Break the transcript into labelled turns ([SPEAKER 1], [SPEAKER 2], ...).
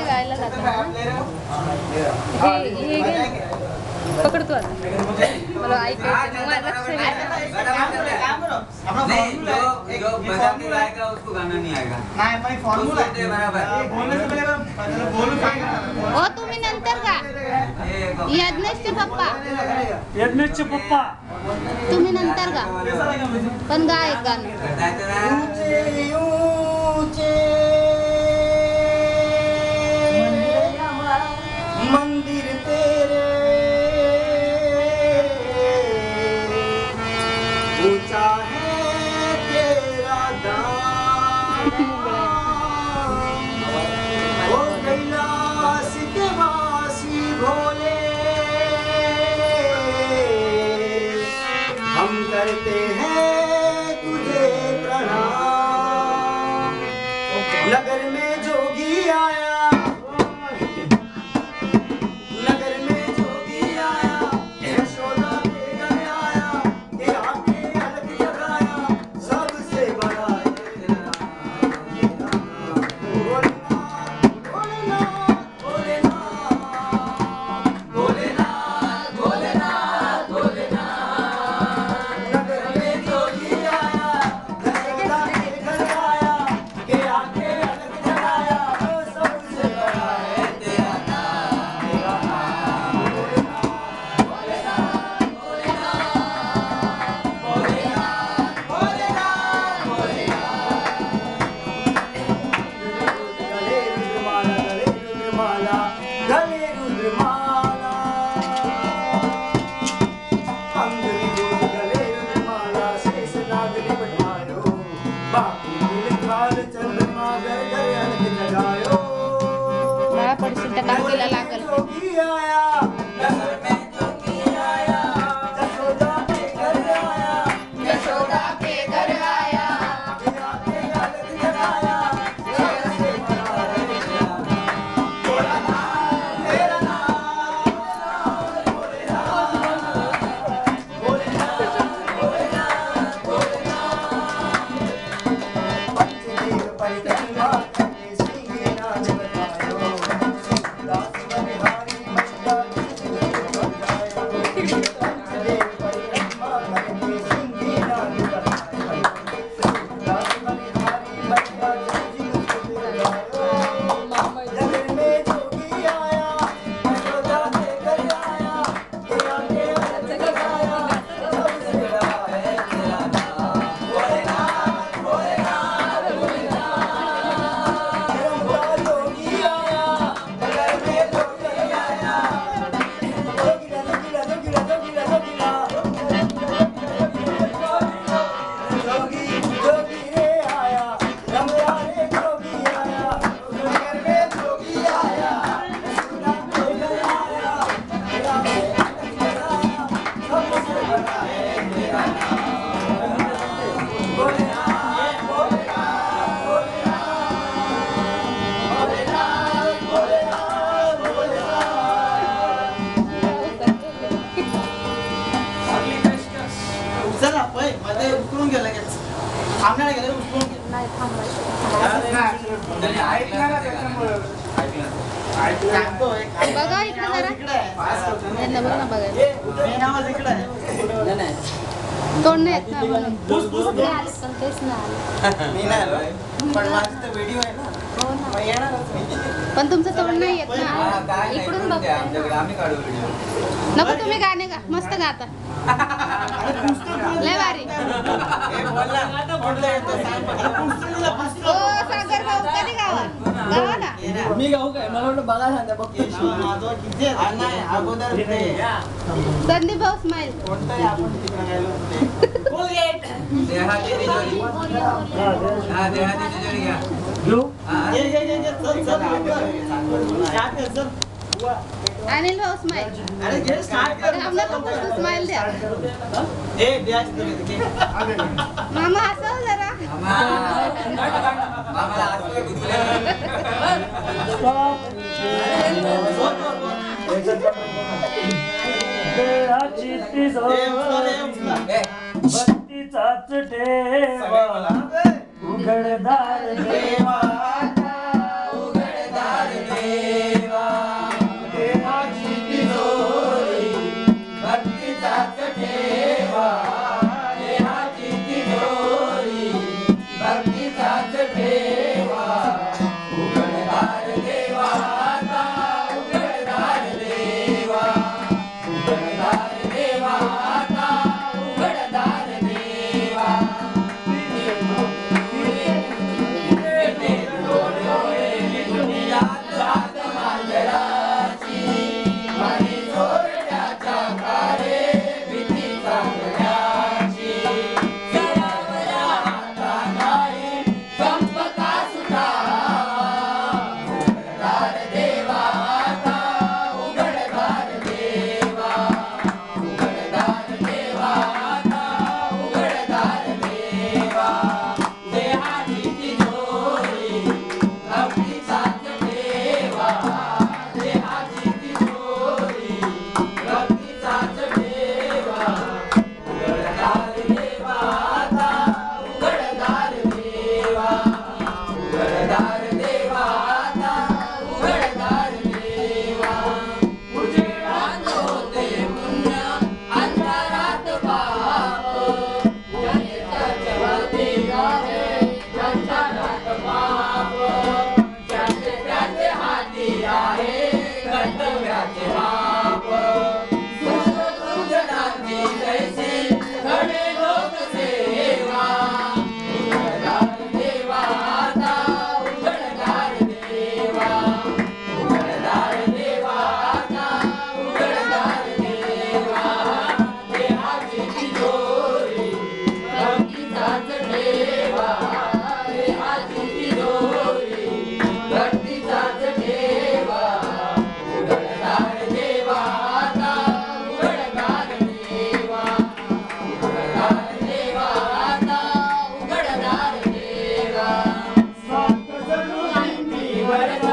[SPEAKER 1] गायला पकड़तो आता मला ऐकायचं
[SPEAKER 2] नहीं जो बजा के गाएगा उसको गाना नहीं आएगा
[SPEAKER 3] नहीं भाई फॉर्मूला
[SPEAKER 2] है बराबर
[SPEAKER 3] बोलने से पहले बोलू सांगा
[SPEAKER 1] ओ तुम्ही नंतर गा यज्ञेशचे पप्पा तुम्ही नंतर गा पण गा एक गाणं
[SPEAKER 3] मंदिर तेरे ऊंचा है तेरा दाम ओ कैलाश के वासी भोले हम करते हैं तुझे प्रणाम नगर में जोगी आया
[SPEAKER 1] मला पडशील तर काकीला लागल बघा इकडे जरा यांना बघ ना बघायला तोंड नाही येत ना म्हणून सगळे आले पण तेच नाही आले
[SPEAKER 3] मी नाही आलो पण माझी तर व्हिडिओ आहे ना
[SPEAKER 1] हो ना
[SPEAKER 3] मग येणारच मी
[SPEAKER 1] पण तुमचं तोंड नाही येत ना इकडून बघ
[SPEAKER 2] आम्ही काढू व्हिडिओ
[SPEAKER 1] नको तुम्ही गाणे गा मस्त गाता लय भारी ओ सागर भाऊ कधी गावा गावा ना
[SPEAKER 3] मी गाऊ काय मला वाटतं बघा सांगता बघ नाही अगोदर
[SPEAKER 1] संदीप भाऊ स्माइल
[SPEAKER 3] कोणतंही आपण तिकडे गेलो
[SPEAKER 2] देहाती तिजोरी हां देहाती तिजोरी घ्या
[SPEAKER 3] चल
[SPEAKER 1] अनिल भाऊ स्माइल
[SPEAKER 3] अरे घे स्टार्ट कर
[SPEAKER 1] हमला तो स्माइल द्या
[SPEAKER 3] ए द्याच दे
[SPEAKER 1] मामा हसव जरा
[SPEAKER 2] मामा आसवे गुदगुले
[SPEAKER 4] भक्तीचाच ठेवा उघडदार देवा
[SPEAKER 2] उघडदार देवा देवाची तिजोरी भक्तीचाच ठेवा देवाची तिजोरी भक्तीचाच ठेवा उघडदार देवा उघडदार देवा उघडदार देवा उघडदार देवा
[SPEAKER 4] What